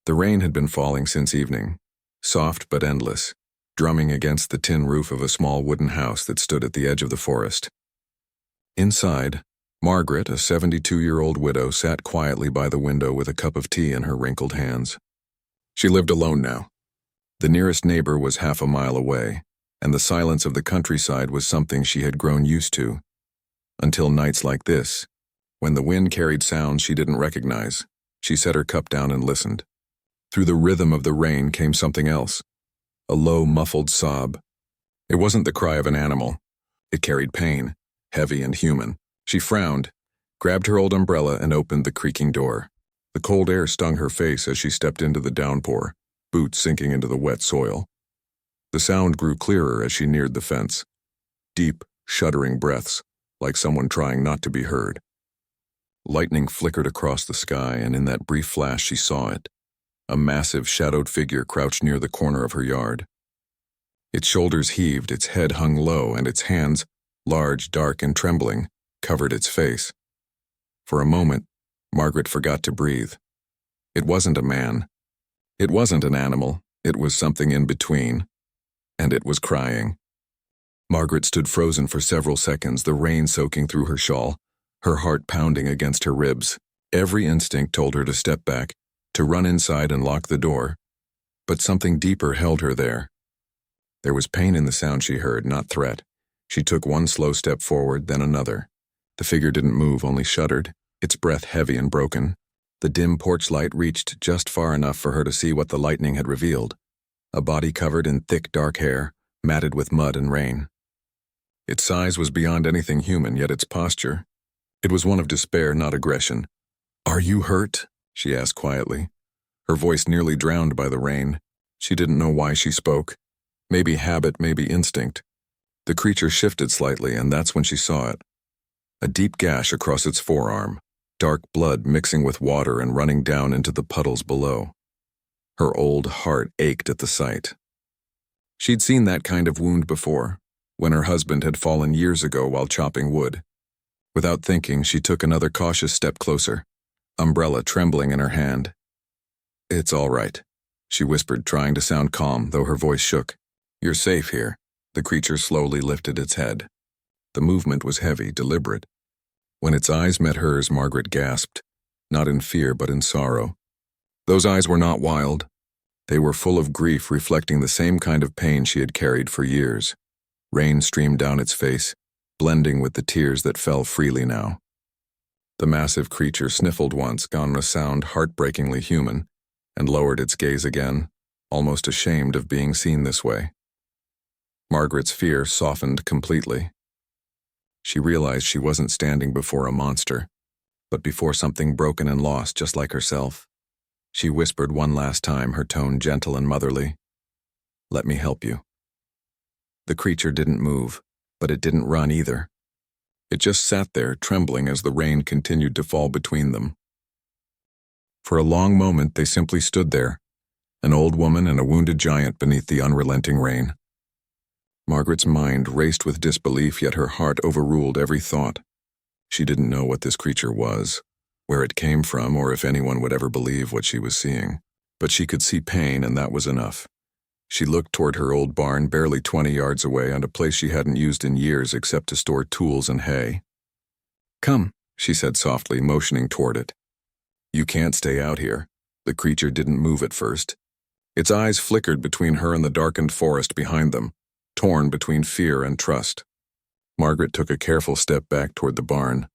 The rain had been falling since evening, soft but endless, drumming against the tin roof of a small wooden house that stood at the edge of the forest. Inside, Margaret, a 72-year-old widow, sat quietly by the window with a cup of tea in her wrinkled hands. She lived alone now. The nearest neighbor was half a mile away, and the silence of the countryside was something she had grown used to. Until nights like this, when the wind carried sounds she didn't recognize, she set her cup down and listened. Through the rhythm of the rain came something else, a low, muffled sob. It wasn't the cry of an animal. It carried pain, heavy and human. She frowned, grabbed her old umbrella, and opened the creaking door. The cold air stung her face as she stepped into the downpour, boots sinking into the wet soil. The sound grew clearer as she neared the fence. Deep, shuddering breaths, like someone trying not to be heard. Lightning flickered across the sky, and in that brief flash she saw it. A massive, shadowed figure crouched near the corner of her yard. Its shoulders heaved, its head hung low, and its hands, large, dark, and trembling, covered its face. For a moment, Margaret forgot to breathe. It wasn't a man. It wasn't an animal. It was something in between. And it was crying. Margaret stood frozen for several seconds, the rain soaking through her shawl, her heart pounding against her ribs. Every instinct told her to step back, to run inside and lock the door. But something deeper held her there. There was pain in the sound she heard, not threat. She took one slow step forward, then another. The figure didn't move, only shuddered, its breath heavy and broken. The dim porch light reached just far enough for her to see what the lightning had revealed. A body covered in thick, dark hair, matted with mud and rain. Its size was beyond anything human, yet its posture, it was one of despair, not aggression. "Are you hurt?" she asked quietly, her voice nearly drowned by the rain. She didn't know why she spoke. Maybe habit, maybe instinct. The creature shifted slightly, and that's when she saw it. A deep gash across its forearm, dark blood mixing with water and running down into the puddles below. Her old heart ached at the sight. She'd seen that kind of wound before, when her husband had fallen years ago while chopping wood. Without thinking, she took another cautious step closer, umbrella trembling in her hand. "It's all right," she whispered, trying to sound calm, though her voice shook. "You're safe here." The creature slowly lifted its head. The movement was heavy, deliberate. When its eyes met hers, Margaret gasped, not in fear but in sorrow. Those eyes were not wild. They were full of grief, reflecting the same kind of pain she had carried for years. Rain streamed down its face, blending with the tears that fell freely now. The massive creature sniffled once, gone a sound heartbreakingly human, and lowered its gaze again, almost ashamed of being seen this way. Margaret's fear softened completely. She realized she wasn't standing before a monster, but before something broken and lost, just like herself. She whispered one last time, her tone gentle and motherly. "Let me help you." The creature didn't move, but it didn't run either. It just sat there, trembling as the rain continued to fall between them. For a long moment, they simply stood there, an old woman and a wounded giant beneath the unrelenting rain. Margaret's mind raced with disbelief, yet her heart overruled every thought. She didn't know what this creature was, where it came from, or if anyone would ever believe what she was seeing. But she could see pain, and that was enough. She looked toward her old barn, barely 20 yards away, and a place she hadn't used in years except to store tools and hay. "Come," she said softly, motioning toward it. "You can't stay out here." The creature didn't move at first. Its eyes flickered between her and the darkened forest behind them, torn between fear and trust. Margaret took a careful step back toward the barn,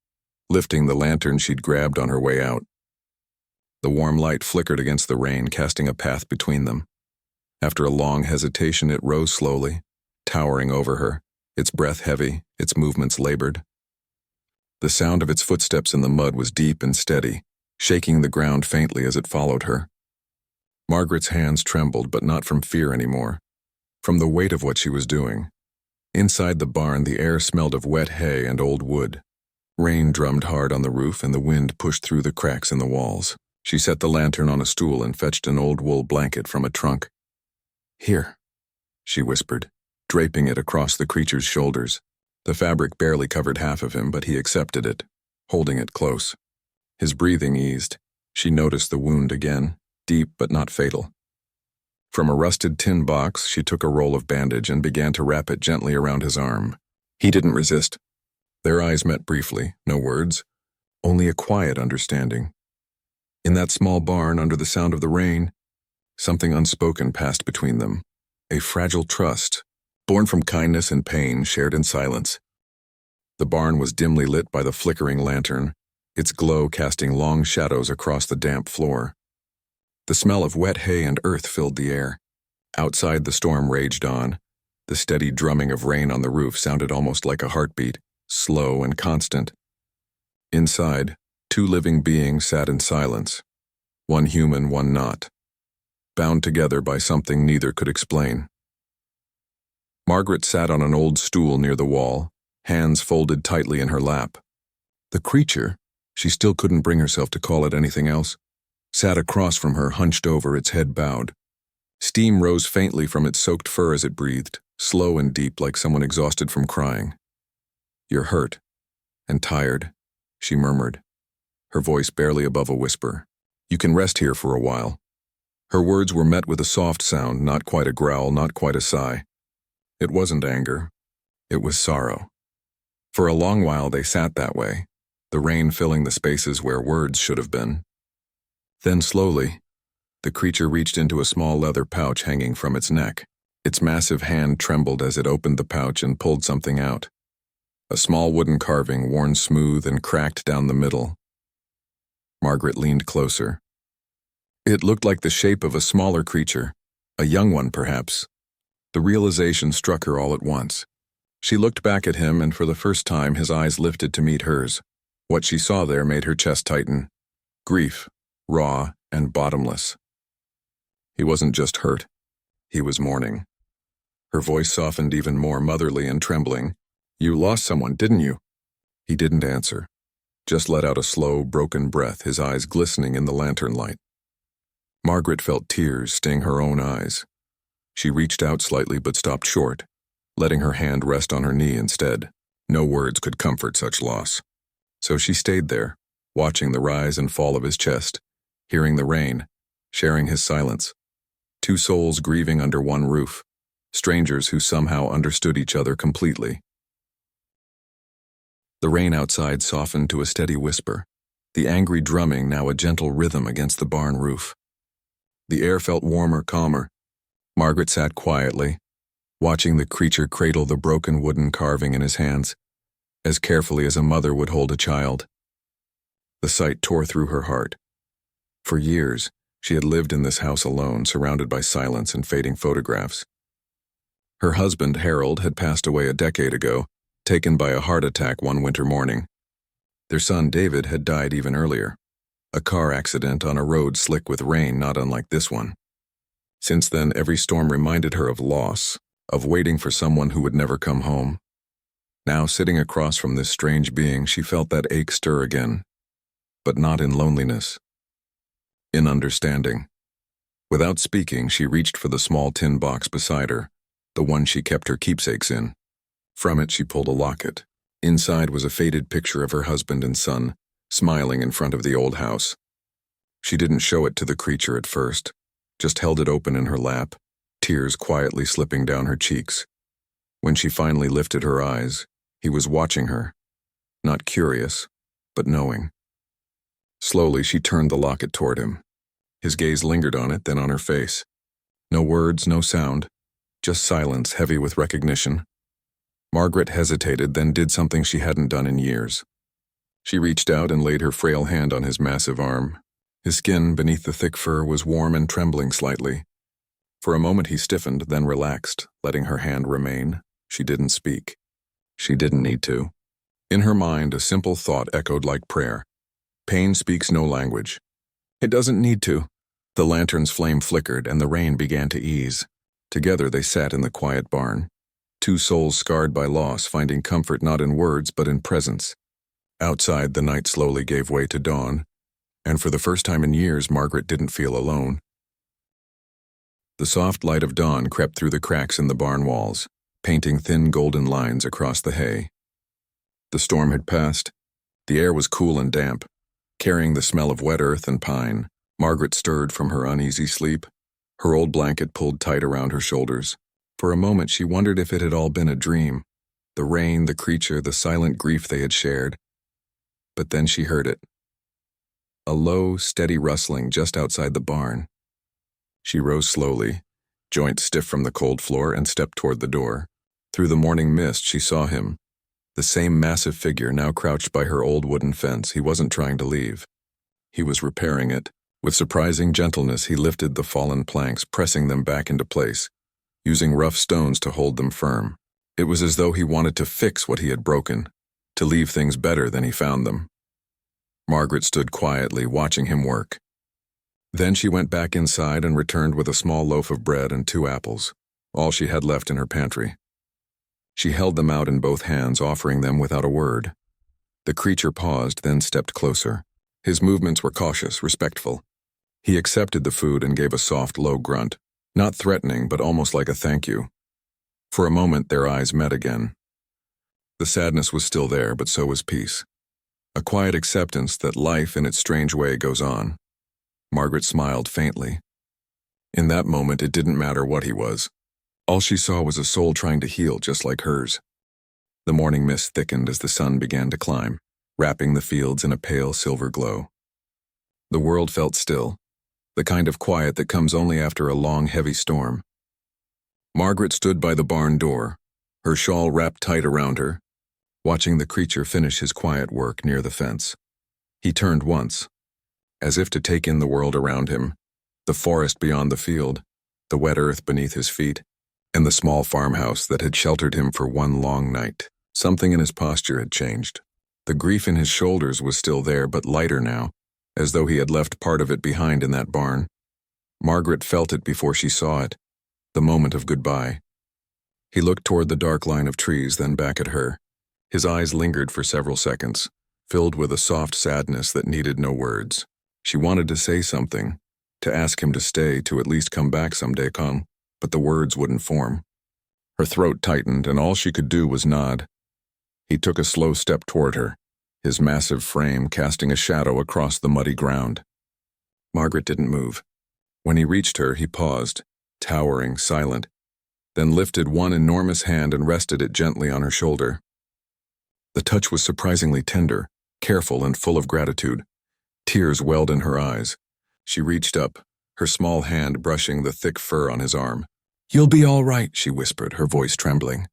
lifting the lantern she'd grabbed on her way out. The warm light flickered against the rain, casting a path between them. After a long hesitation, it rose slowly, towering over her, its breath heavy, its movements labored. The sound of its footsteps in the mud was deep and steady, shaking the ground faintly as it followed her. Margaret's hands trembled, but not from fear anymore, from the weight of what she was doing. Inside the barn, the air smelled of wet hay and old wood. Rain drummed hard on the roof, and the wind pushed through the cracks in the walls. She set the lantern on a stool and fetched an old wool blanket from a trunk. "Here," she whispered, draping it across the creature's shoulders. The fabric barely covered half of him, but he accepted it, holding it close. His breathing eased. She noticed the wound again, deep but not fatal. From a rusted tin box, she took a roll of bandage and began to wrap it gently around his arm. He didn't resist. Their eyes met briefly, no words, only a quiet understanding. In that small barn under the sound of the rain, something unspoken passed between them, a fragile trust, born from kindness and pain shared in silence. The barn was dimly lit by the flickering lantern, its glow casting long shadows across the damp floor. The smell of wet hay and earth filled the air. Outside, the storm raged on. The steady drumming of rain on the roof sounded almost like a heartbeat, slow and constant. Inside, two living beings sat in silence, one human, one not, bound together by something neither could explain. Margaret sat on an old stool near the wall, hands folded tightly in her lap. The creature, she still couldn't bring herself to call it anything else, sat across from her, hunched over, its head bowed. Steam rose faintly from its soaked fur as it breathed, slow and deep like someone exhausted from crying. "You're hurt and tired," she murmured, her voice barely above a whisper. "You can rest here for a while." Her words were met with a soft sound, not quite a growl, not quite a sigh. It wasn't anger. It was sorrow. For a long while they sat that way, the rain filling the spaces where words should have been. Then slowly, the creature reached into a small leather pouch hanging from its neck. Its massive hand trembled as it opened the pouch and pulled something out. A small wooden carving worn smooth and cracked down the middle. Margaret leaned closer. It looked like the shape of a smaller creature, a young one perhaps. The realization struck her all at once. She looked back at him, and for the first time his eyes lifted to meet hers. What she saw there made her chest tighten. Grief, raw and bottomless. He wasn't just hurt. He was mourning. Her voice softened even more, motherly and trembling. "You lost someone, didn't you?" He didn't answer, just let out a slow, broken breath, his eyes glistening in the lantern light. Margaret felt tears sting her own eyes. She reached out slightly but stopped short, letting her hand rest on her knee instead. No words could comfort such loss. So she stayed there, watching the rise and fall of his chest, hearing the rain, sharing his silence. Two souls grieving under one roof, strangers who somehow understood each other completely. The rain outside softened to a steady whisper, the angry drumming now a gentle rhythm against the barn roof. The air felt warmer, calmer. Margaret sat quietly, watching the creature cradle the broken wooden carving in his hands, as carefully as a mother would hold a child. The sight tore through her heart. For years, she had lived in this house alone, surrounded by silence and fading photographs. Her husband, Harold, had passed away a decade ago, taken by a heart attack one winter morning. Their son, David, had died even earlier. A car accident on a road slick with rain not unlike this one. Since then, every storm reminded her of loss, of waiting for someone who would never come home. Now, sitting across from this strange being, she felt that ache stir again, but not in loneliness, in understanding. Without speaking, she reached for the small tin box beside her, the one she kept her keepsakes in. From it, she pulled a locket. Inside was a faded picture of her husband and son, smiling in front of the old house. She didn't show it to the creature at first, just held it open in her lap, tears quietly slipping down her cheeks. When she finally lifted her eyes, he was watching her, not curious, but knowing. Slowly, she turned the locket toward him. His gaze lingered on it, then on her face. No words, no sound, just silence heavy with recognition. Margaret hesitated, then did something she hadn't done in years. She reached out and laid her frail hand on his massive arm. His skin beneath the thick fur was warm and trembling slightly. For a moment he stiffened, then relaxed, letting her hand remain. She didn't speak. She didn't need to. In her mind, a simple thought echoed like prayer. Pain speaks no language. It doesn't need to. The lantern's flame flickered and the rain began to ease. Together they sat in the quiet barn. Two souls scarred by loss, finding comfort not in words but in presence. Outside, the night slowly gave way to dawn, and for the first time in years, Margaret didn't feel alone. The soft light of dawn crept through the cracks in the barn walls, painting thin golden lines across the hay. The storm had passed. The air was cool and damp, carrying the smell of wet earth and pine. Margaret stirred from her uneasy sleep, her old blanket pulled tight around her shoulders. For a moment she wondered if it had all been a dream, the rain, the creature, the silent grief they had shared. But then she heard it. A low, steady rustling just outside the barn. She rose slowly, joints stiff from the cold floor, and stepped toward the door. Through the morning mist she saw him, the same massive figure now crouched by her old wooden fence. He wasn't trying to leave. He was repairing it. With surprising gentleness he lifted the fallen planks, pressing them back into place, using rough stones to hold them firm. It was as though he wanted to fix what he had broken, to leave things better than he found them. Margaret stood quietly, watching him work. Then she went back inside and returned with a small loaf of bread and 2 apples, all she had left in her pantry. She held them out in both hands, offering them without a word. The creature paused, then stepped closer. His movements were cautious, respectful. He accepted the food and gave a soft, low grunt, not threatening, but almost like a thank you. For a moment their eyes met again. The sadness was still there, but so was peace. A quiet acceptance that life in its strange way goes on. Margaret smiled faintly. In that moment it didn't matter what he was. All she saw was a soul trying to heal just like hers. The morning mist thickened as the sun began to climb, wrapping the fields in a pale silver glow. The world felt still, the kind of quiet that comes only after a long, heavy storm. Margaret stood by the barn door, her shawl wrapped tight around her, watching the creature finish his quiet work near the fence. He turned once, as if to take in the world around him, the forest beyond the field, the wet earth beneath his feet, and the small farmhouse that had sheltered him for one long night. Something in his posture had changed. The grief in his shoulders was still there, but lighter now, as though he had left part of it behind in that barn. Margaret felt it before she saw it, the moment of goodbye. He looked toward the dark line of trees, then back at her. His eyes lingered for several seconds, filled with a soft sadness that needed no words. She wanted to say something, to ask him to stay, to at least come back someday, but the words wouldn't form. Her throat tightened, and all she could do was nod. He took a slow step toward her, his massive frame casting a shadow across the muddy ground. Margaret didn't move. When he reached her, he paused, towering, silent, then lifted one enormous hand and rested it gently on her shoulder. The touch was surprisingly tender, careful, and full of gratitude. Tears welled in her eyes. She reached up, her small hand brushing the thick fur on his arm. "You'll be all right," she whispered, her voice trembling.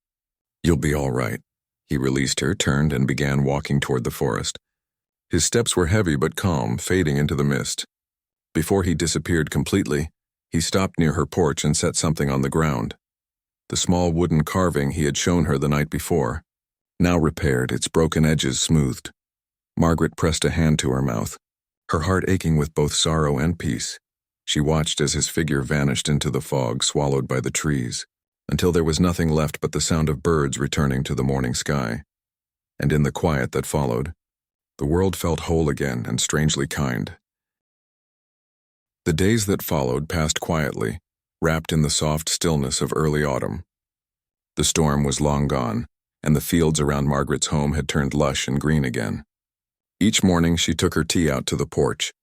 "You'll be all right." He released her, turned, and began walking toward the forest. His steps were heavy but calm, fading into the mist. Before he disappeared completely, he stopped near her porch and set something on the ground. The small wooden carving he had shown her the night before, now repaired, its broken edges smoothed. Margaret pressed a hand to her mouth, her heart aching with both sorrow and peace. She watched as his figure vanished into the fog, swallowed by the trees, until there was nothing left but the sound of birds returning to the morning sky. And in the quiet that followed, the world felt whole again and strangely kind. The days that followed passed quietly, wrapped in the soft stillness of early autumn. The storm was long gone, and the fields around Margaret's home had turned lush and green again. Each morning she took her tea out to the porch,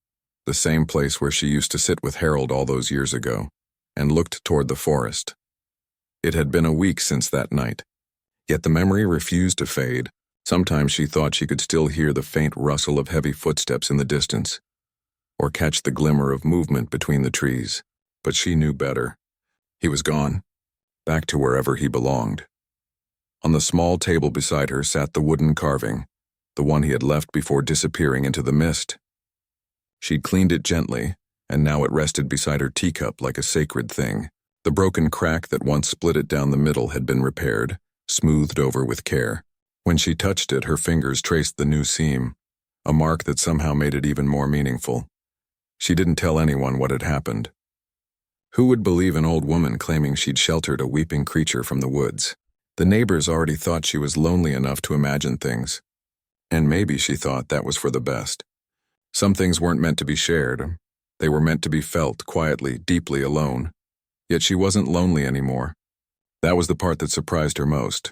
the same place where she used to sit with Harold all those years ago, and looked toward the forest. It had been a week since that night, yet the memory refused to fade. Sometimes she thought she could still hear the faint rustle of heavy footsteps in the distance, or catch the glimmer of movement between the trees. But she knew better. He was gone, back to wherever he belonged. On the small table beside her sat the wooden carving, the one he had left before disappearing into the mist. She'd cleaned it gently, and now it rested beside her teacup like a sacred thing. The broken crack that once split it down the middle had been repaired, smoothed over with care. When she touched it, her fingers traced the new seam, a mark that somehow made it even more meaningful. She didn't tell anyone what had happened. Who would believe an old woman claiming she'd sheltered a weeping creature from the woods? The neighbors already thought she was lonely enough to imagine things, and maybe she thought that was for the best. Some things weren't meant to be shared. They were meant to be felt quietly, deeply alone. Yet she wasn't lonely anymore. That was the part that surprised her most.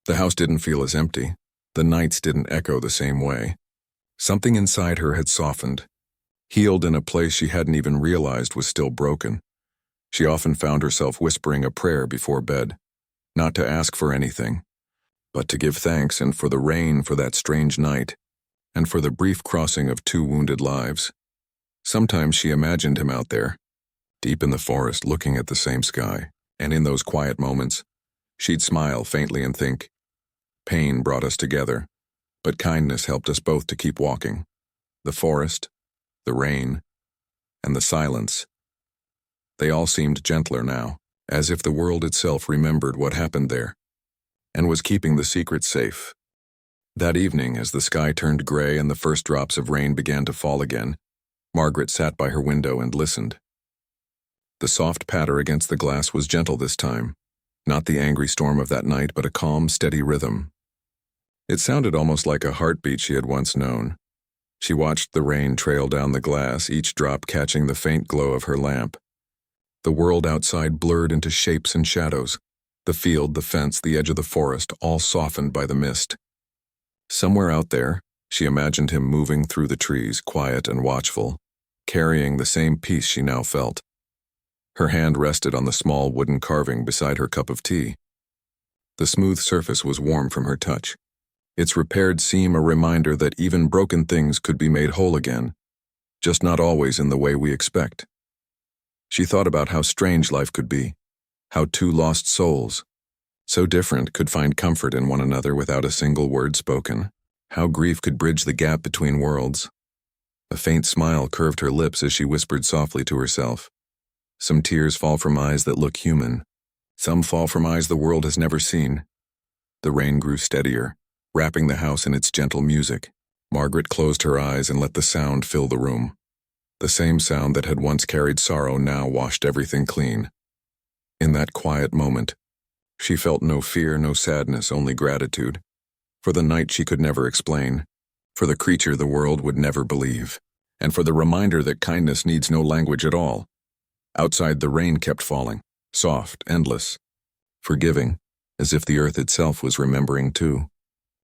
The house didn't feel as empty. The nights didn't echo the same way. Something inside her had softened. healed in a place she hadn't even realized was still broken. She often found herself whispering a prayer before bed, not to ask for anything, but to give thanks and for the rain for that strange night, and for the brief crossing of 2 wounded lives. Sometimes she imagined him out there, deep in the forest looking at the same sky, and in those quiet moments, she'd smile faintly and think, pain brought us together, but kindness helped us both to keep walking. The forest, the rain, and the silence. They all seemed gentler now, as if the world itself remembered what happened there, and was keeping the secret safe. That evening, as the sky turned gray and the first drops of rain began to fall again, Margaret sat by her window and listened. The soft patter against the glass was gentle this time, not the angry storm of that night, but a calm, steady rhythm. It sounded almost like a heartbeat she had once known. She watched the rain trail down the glass, each drop catching the faint glow of her lamp. The world outside blurred into shapes and shadows, the field, the fence, the edge of the forest, all softened by the mist. Somewhere out there, she imagined him moving through the trees, quiet and watchful, carrying the same peace she now felt. Her hand rested on the small wooden carving beside her cup of tea. The smooth surface was warm from her touch, its repaired seam a reminder that even broken things could be made whole again, just not always in the way we expect. She thought about how strange life could be, how 2 lost souls, so different, could find comfort in one another without a single word spoken, how grief could bridge the gap between worlds. A faint smile curved her lips as she whispered softly to herself. Some tears fall from eyes that look human. Some fall from eyes the world has never seen. The rain grew steadier, wrapping the house in its gentle music. Margaret closed her eyes and let the sound fill the room. The same sound that had once carried sorrow now washed everything clean. In that quiet moment, she felt no fear, no sadness, only gratitude. For the night she could never explain, for the creature the world would never believe, and for the reminder that kindness needs no language at all. Outside, the rain kept falling, soft, endless, forgiving, as if the earth itself was remembering too.